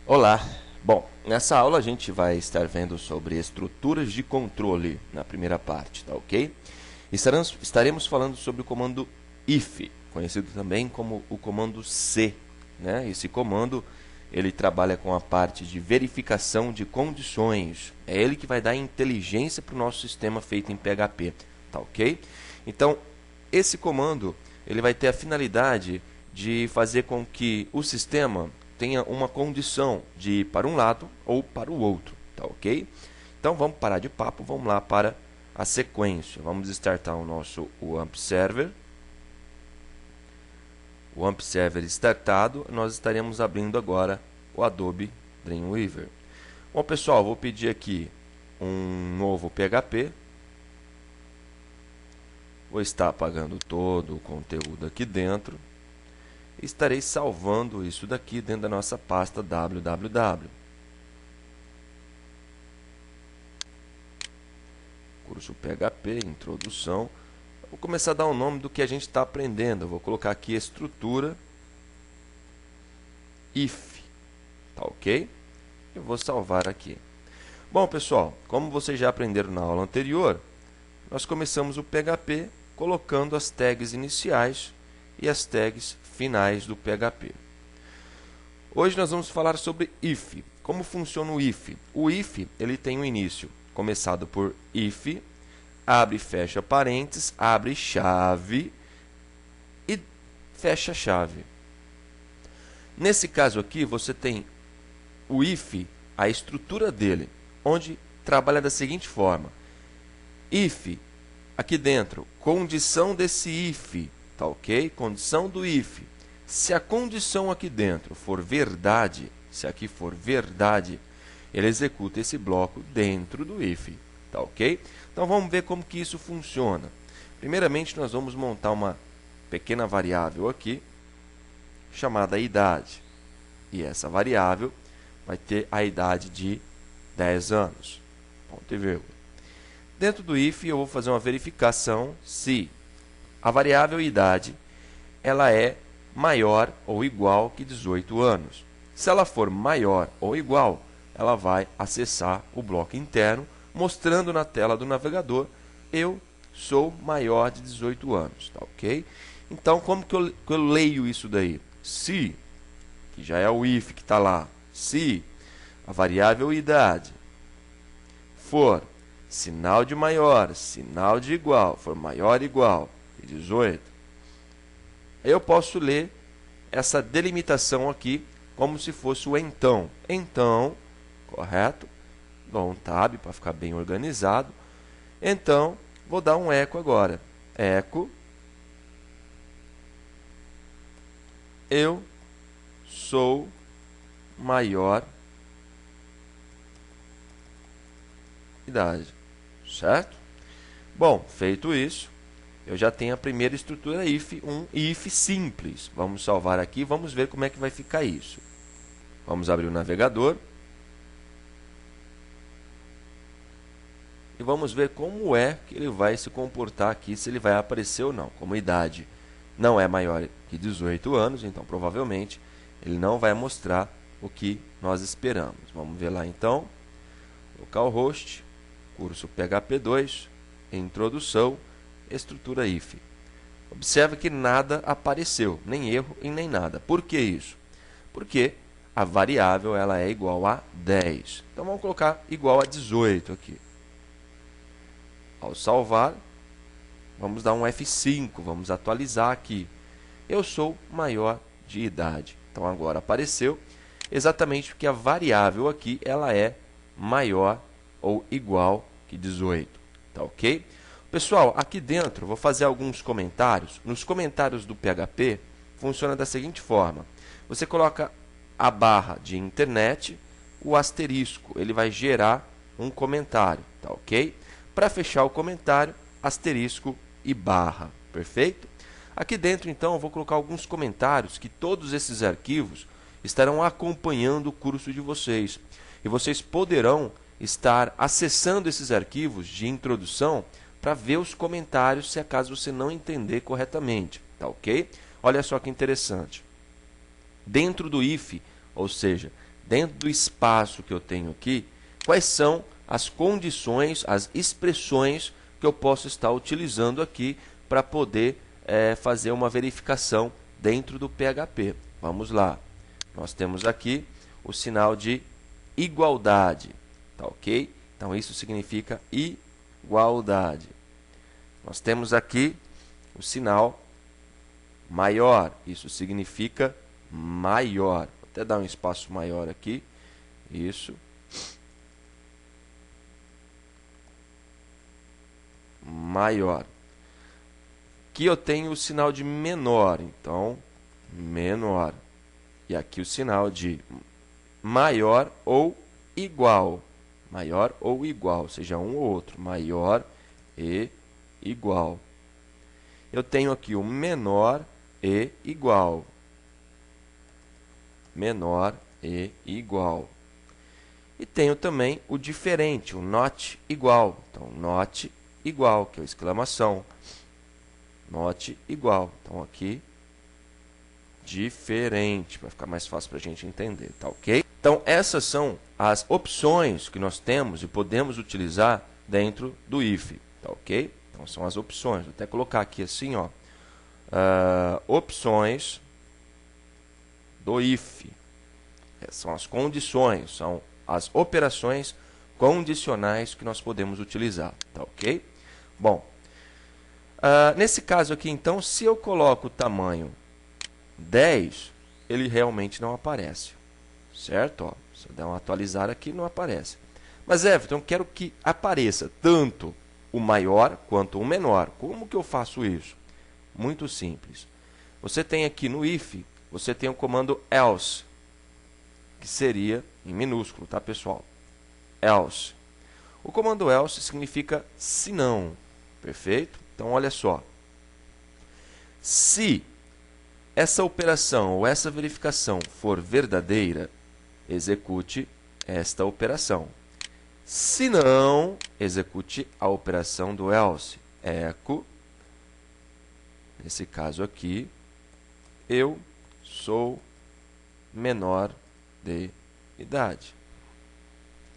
Olá! Bom, nessa aula a gente vai estar vendo sobre estruturas de controle na primeira parte, tá ok? Estaremos falando sobre o comando if, conhecido também como o comando C, né? Esse comando ele trabalha com a parte de verificação de condições. É ele que vai dar inteligência para o nosso sistema feito em PHP, tá ok? Então, esse comando ele vai ter a finalidade de fazer com que o sistema tenha uma condição de ir para um lado ou para o outro, tá ok? Então vamos parar de papo, vamos lá para a sequência. Vamos startar o nosso WAMP Server. O WAMP Server startado, nós estaremos abrindo agora o Adobe Dreamweaver. Bom pessoal, vou pedir aqui um novo PHP. Vou estar apagando todo o conteúdo aqui dentro. Estarei salvando isso daqui dentro da nossa pasta www. Curso PHP, introdução. Vou começar a dar um nome do que a gente está aprendendo. Eu vou colocar aqui estrutura if, tá ok? Eu vou salvar aqui. Bom pessoal, como vocês já aprenderam na aula anterior, nós começamos o PHP colocando as tags iniciais e as tags finais do PHP. Hoje nós vamos falar sobre if. Como funciona o if? O if ele tem um início começado por if, abre e fecha parênteses, abre chave e fecha chave. Nesse caso aqui você tem o if, a estrutura dele, onde trabalha da seguinte forma. If, aqui dentro, condição desse if, tá ok? Condição do if. Se a condição aqui dentro for verdade, se aqui for verdade, ele executa esse bloco dentro do if, tá ok? Então vamos ver como que isso funciona. Primeiramente nós vamos montar uma pequena variável aqui, chamada idade. E essa variável vai ter a idade de 10 anos. Ponto e vírgula. Dentro do if eu vou fazer uma verificação se a variável idade ela é maior ou igual que 18 anos. Se ela for maior ou igual, ela vai acessar o bloco interno, mostrando na tela do navegador, eu sou maior de 18 anos, tá ok? Então, como que eu leio isso daí? Se, que já é o if que está lá, se a variável idade for sinal de maior, sinal de igual, for maior ou igual que 18, eu posso ler essa delimitação aqui como se fosse o então. Então, correto? Dou um tab para ficar bem organizado. Então, vou dar um eco agora. Eco. Eu sou maior idade. Certo? Bom, feito isso, eu já tenho a primeira estrutura if, um if simples. Vamos salvar aqui e vamos ver como é que vai ficar isso. Vamos abrir o navegador. E vamos ver como é que ele vai se comportar aqui, se ele vai aparecer ou não. Como a idade não é maior que 18 anos, então provavelmente ele não vai mostrar o que nós esperamos. Vamos ver lá então. Localhost, curso PHP 2, introdução, estrutura if. Observe que nada apareceu, nem erro e nem nada. Por que isso? Porque a variável ela é igual a 10. Então vamos colocar igual a 18 aqui. Ao salvar, vamos dar um F5, vamos atualizar aqui. Eu sou maior de idade. Então agora apareceu exatamente porque a variável aqui ela é maior ou igual que 18. Tá ok? Pessoal, aqui dentro vou fazer alguns comentários. Nos comentários do PHP funciona da seguinte forma. Você coloca a barra de internet, o asterisco, ele vai gerar um comentário, tá ok? Para fechar o comentário, asterisco e barra, perfeito? Aqui dentro, então, eu vou colocar alguns comentários que todos esses arquivos estarão acompanhando o curso de vocês. E vocês poderão estar acessando esses arquivos de introdução para ver os comentários se acaso você não entender corretamente, tá ok? Olha só que interessante. Dentro do if, ou seja, dentro do espaço que eu tenho aqui, quais são as condições, as expressões que eu posso estar utilizando aqui para poder fazer uma verificação dentro do PHP. Vamos lá. Nós temos aqui o sinal de igualdade, tá ok? Então, isso significa igualdade. Nós temos aqui o sinal maior, isso significa maior. Vou até dar um espaço maior aqui, isso. Maior. Aqui eu tenho o sinal de menor, então, menor. E aqui o sinal de maior ou igual. Maior ou igual, seja um ou outro. Maior e igual. Eu tenho aqui o menor e igual. Menor e igual. E tenho também o diferente, o not igual. Então, not igual, que é a exclamação. Not igual. Então, aqui, diferente, para ficar mais fácil para a gente entender, tá ok? Então, essas são as opções que nós temos e podemos utilizar dentro do if, tá ok? Então, são as opções. Vou até colocar aqui assim, ó, opções do if. São as condições, são as operações condicionais que nós podemos utilizar, tá ok? Bom, nesse caso aqui, então, se eu coloco o tamanho 10, ele realmente não aparece, certo? Ó, se eu der uma atualizar aqui, não aparece. Mas, Everton, eu quero que apareça tanto o maior quanto o menor. Como que eu faço isso? Muito simples. Você tem aqui no if, você tem o comando else, que seria em minúsculo, tá, pessoal? Else. O comando else significa se não. Perfeito? Então, olha só. Se essa operação ou essa verificação for verdadeira, execute esta operação. Se não, execute a operação do else. Echo, nesse caso aqui, eu sou menor de idade.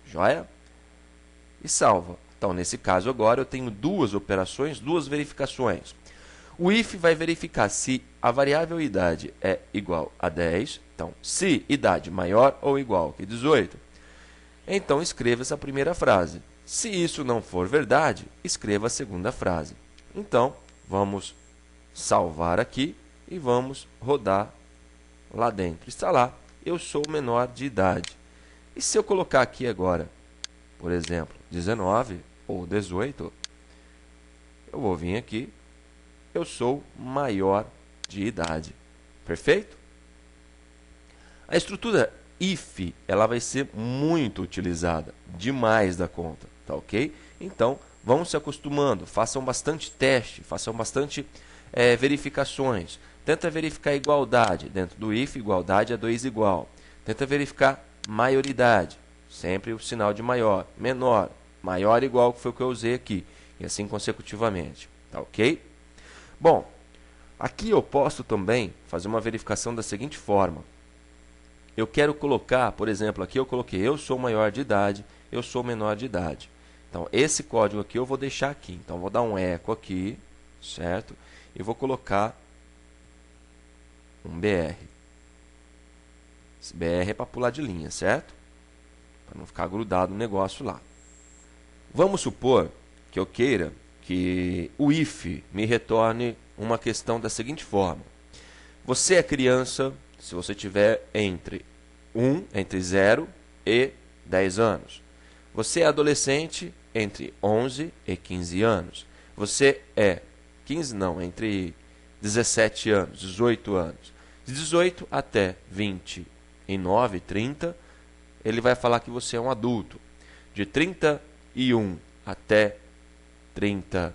Joia? E salva. Então, nesse caso agora, eu tenho duas operações, duas verificações. O if vai verificar se a variável idade é igual a 10. Então, se idade maior ou igual que 18, então escreva essa primeira frase. Se isso não for verdade, escreva a segunda frase. Então, vamos salvar aqui e vamos rodar lá dentro. Está lá, eu sou menor de idade. E se eu colocar aqui agora, por exemplo, 19 ou 18, eu vou vir aqui, eu sou maior de idade. Perfeito? A estrutura if, ela vai ser muito utilizada, demais da conta, tá ok? Então, vão se acostumando, façam bastante teste, façam bastante verificações. Tenta verificar a igualdade, dentro do if, igualdade é 2 igual. Tenta verificar maioridade, sempre o sinal de maior, menor, maior igual, que foi o que eu usei aqui, e assim consecutivamente, tá ok? Bom, aqui eu posso também fazer uma verificação da seguinte forma. Eu quero colocar, por exemplo, aqui eu coloquei eu sou maior de idade, eu sou menor de idade. Então, esse código aqui eu vou deixar aqui. Então, vou dar um eco aqui, certo? E vou colocar um BR. Esse BR é para pular de linha, certo? Para não ficar grudado no negócio lá. Vamos supor que eu queira que o if me retorne uma questão da seguinte forma. Você é criança se você tiver entre 0 e 10 anos. Você é adolescente entre 11 e 15 anos. Você é entre 17 anos, 18 anos. De 18 até 29, 30, ele vai falar que você é um adulto. De 31 até 30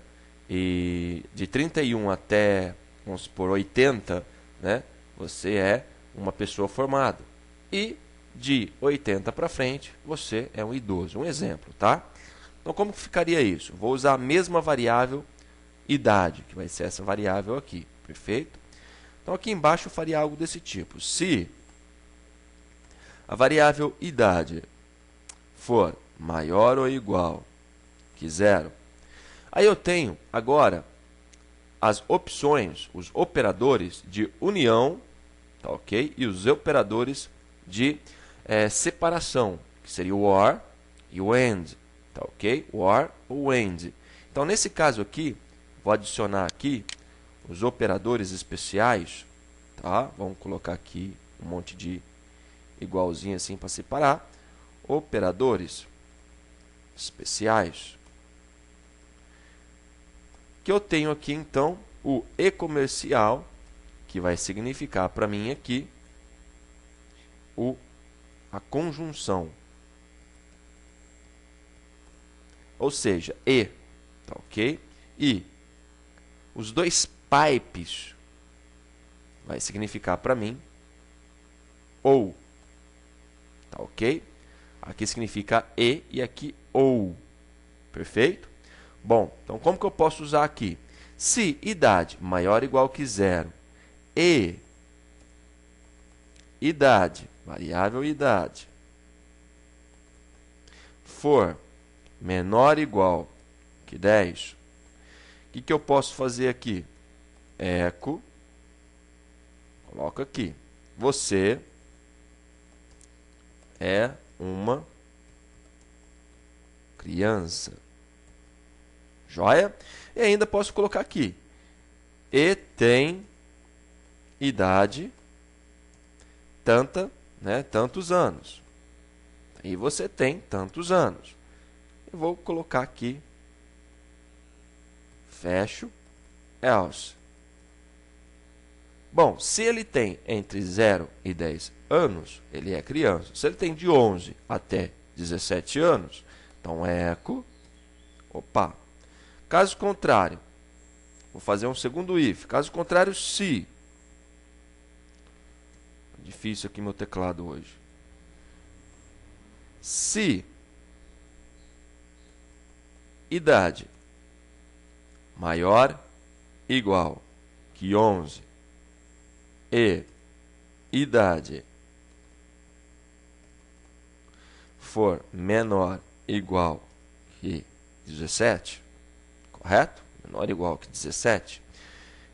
de 31 até, vamos supor, 80, né? Você é uma pessoa formada. E de 80 para frente, você é um idoso. Um exemplo, tá? Então, como ficaria isso? Vou usar a mesma variável idade, que vai ser essa variável aqui. Perfeito? Então, aqui embaixo eu faria algo desse tipo. Se a variável idade for maior ou igual que 0, aí eu tenho agora as opções, os operadores de união, tá ok? E os operadores de separação, que seria o OR e o AND, tá ok? O OR ou o AND. Então, nesse caso aqui, vou adicionar aqui os operadores especiais, tá? Vamos colocar aqui um monte de igualzinho assim para separar. Operadores especiais. Que eu tenho aqui, então, o e-comercial, que vai significar para mim aqui a conjunção. Ou seja, e, tá ok? E os dois pipes vai significar para mim ou, tá ok? Aqui significa e aqui ou, perfeito? Bom, então como que eu posso usar aqui? Se idade maior ou igual que 0 e idade, variável idade, for menor ou igual que 10, o que eu posso fazer aqui? Eco, coloco aqui, você é uma criança. Joia? E ainda posso colocar aqui, e tem idade tantos anos. E você tem tantos anos. Eu vou colocar aqui, fecho, else. Bom, se ele tem entre 0 e 10 anos, ele é criança. Se ele tem de 11 até 17 anos, então eco, opa. Caso contrário, vou fazer um segundo if. Caso contrário, se. Difícil aqui meu teclado hoje. Se idade maior igual que 11 e idade for menor igual que 17, correto? Menor igual que 17.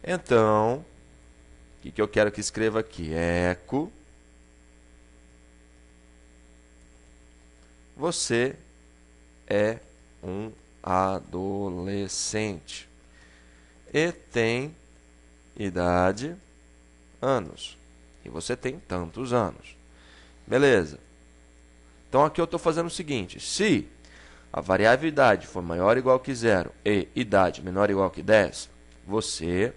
Então, o que eu quero que escreva aqui? Eco, você é um adolescente e tem idade anos. E você tem tantos anos. Beleza. Então, aqui eu estou fazendo o seguinte. Se a variável idade for maior ou igual que 0 e idade menor ou igual que 10, você,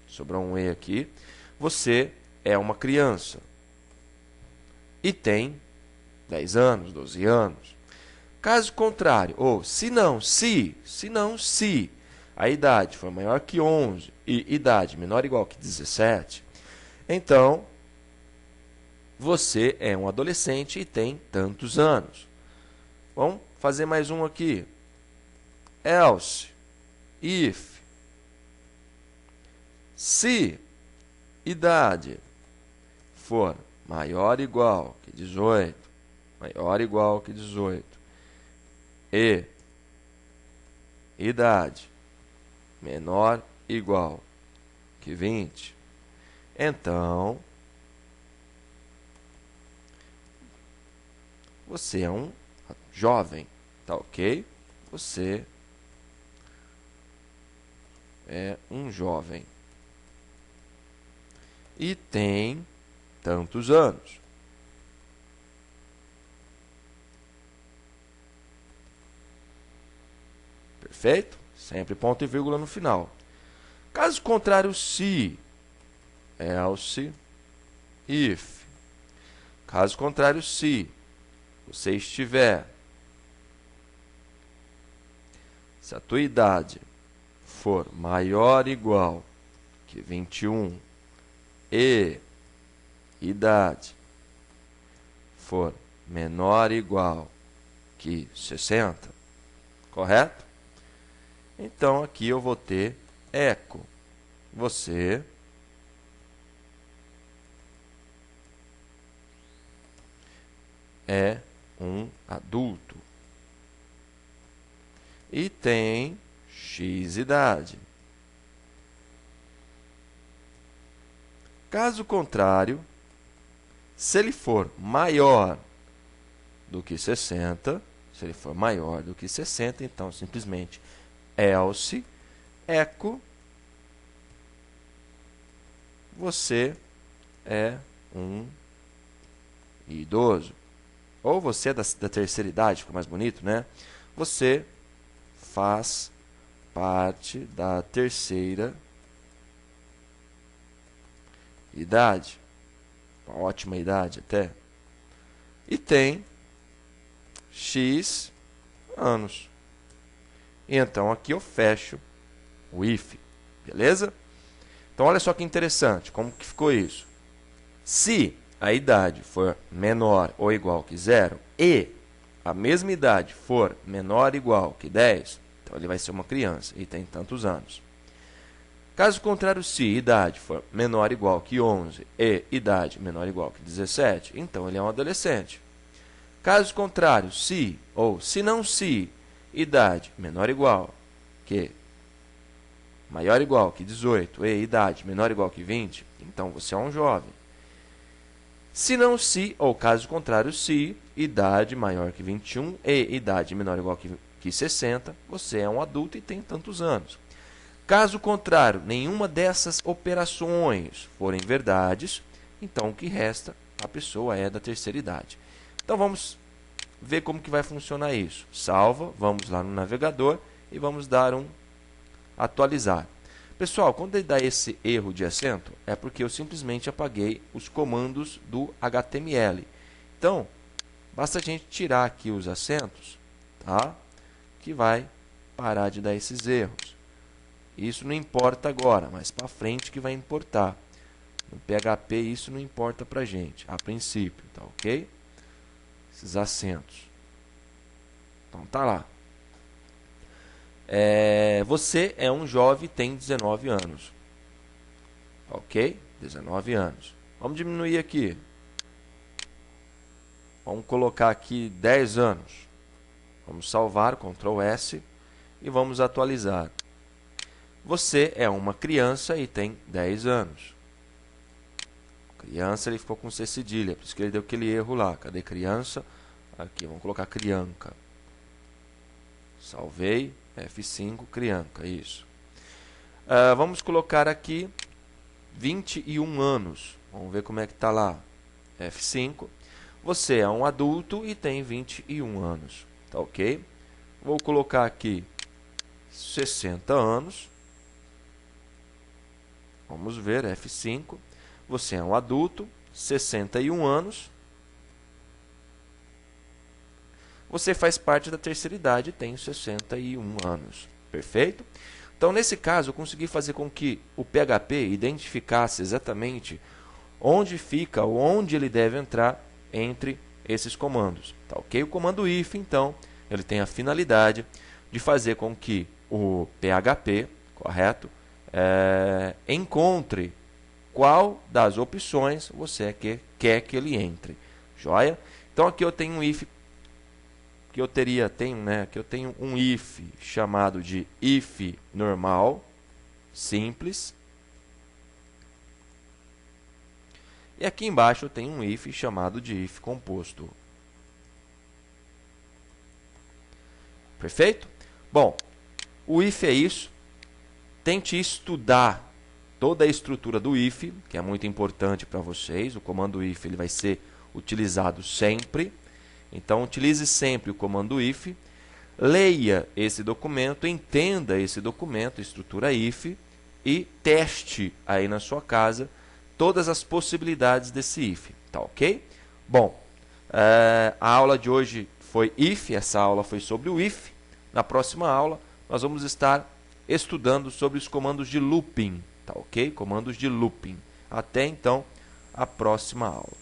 sobrou um e aqui, você é uma criança e tem 10 anos, 12 anos. Caso contrário, ou se a idade for maior que 11 e idade menor ou igual que 17, então você é um adolescente e tem tantos anos. Vamos fazer mais um aqui. Else, if, se idade for maior ou igual que 18, maior ou igual que 18, e idade menor ou igual que 20, então você é um jovem, tá ok? Você é um jovem e tem tantos anos. Perfeito? Sempre ponto e vírgula no final. Caso contrário, se, else, if. Caso contrário, se você estiver, se a tua idade for maior ou igual que 21 e idade for menor ou igual que 60, correto? Então, aqui eu vou ter eco. Você é um adulto e tem X idade. Caso contrário, se ele for maior do que 60, então simplesmente else, echo, você é um idoso. Ou você é da terceira idade, fica mais bonito, né? Você faz parte da terceira idade. Uma ótima idade até. E tem X anos. E então aqui eu fecho o if. Beleza? Então olha só que interessante, como que ficou isso. Se a idade for menor ou igual que 0 e a mesma idade for menor ou igual que 10, então ele vai ser uma criança e tem tantos anos. Caso contrário, se idade for menor ou igual que 11 e idade menor ou igual que 17, então ele é um adolescente. Caso contrário, se ou se não se idade menor ou igual que maior ou igual que 18 e idade menor ou igual que 20, então você é um jovem. Se não se, ou caso contrário, se idade maior que 21 e idade menor ou igual que 60, você é um adulto e tem tantos anos. Caso contrário, nenhuma dessas operações forem verdades, então o que resta, a pessoa é da terceira idade. Então vamos ver como que vai funcionar isso. Salva, vamos lá no navegador e vamos dar um atualizar. Pessoal, quando ele dá esse erro de acento, é porque eu simplesmente apaguei os comandos do HTML. Então, basta a gente tirar aqui os acentos, tá? Que vai parar de dar esses erros. Isso não importa agora, mas para frente que vai importar. No PHP isso não importa para a gente, a princípio, tá ok? Esses acentos. Então tá lá. Você é um jovem e tem 19 anos. Ok? 19 anos. Vamos diminuir aqui. Vamos colocar aqui 10 anos. Vamos salvar, Ctrl S, e vamos atualizar. Você é uma criança e tem 10 anos. Criança, ele ficou com C cedilha, por isso que ele deu aquele erro lá. Cadê criança? Aqui, vamos colocar crianca. Salvei, F5, crianca, isso. Vamos colocar aqui 21 anos. Vamos ver como é que está lá. F5. Você é um adulto e tem 21 anos. Tá ok? Vou colocar aqui 60 anos. Vamos ver, F5. Você é um adulto, 61 anos. Você faz parte da terceira idade e tem 61 anos. Perfeito? Então, nesse caso, eu consegui fazer com que o PHP identificasse exatamente onde fica ou onde ele deve entrar entre esses comandos. Tá ok? O comando if, então, ele tem a finalidade de fazer com que o PHP, correto, encontre qual das opções você quer que ele entre. Joia? Então, aqui eu tenho um if que eu tenho um if chamado de if normal, simples. E aqui embaixo eu tenho um if chamado de if composto. Perfeito? Bom, o if é isso. Tente estudar toda a estrutura do if, que é muito importante para vocês. O comando if ele vai ser utilizado sempre. Então, utilize sempre o comando if, leia esse documento, entenda esse documento, estrutura if, e teste aí na sua casa todas as possibilidades desse if. Tá ok? Bom, a aula de hoje foi if, essa aula foi sobre o if. Na próxima aula, nós vamos estar estudando sobre os comandos de looping. Tá ok? Comandos de looping. Até então, a próxima aula.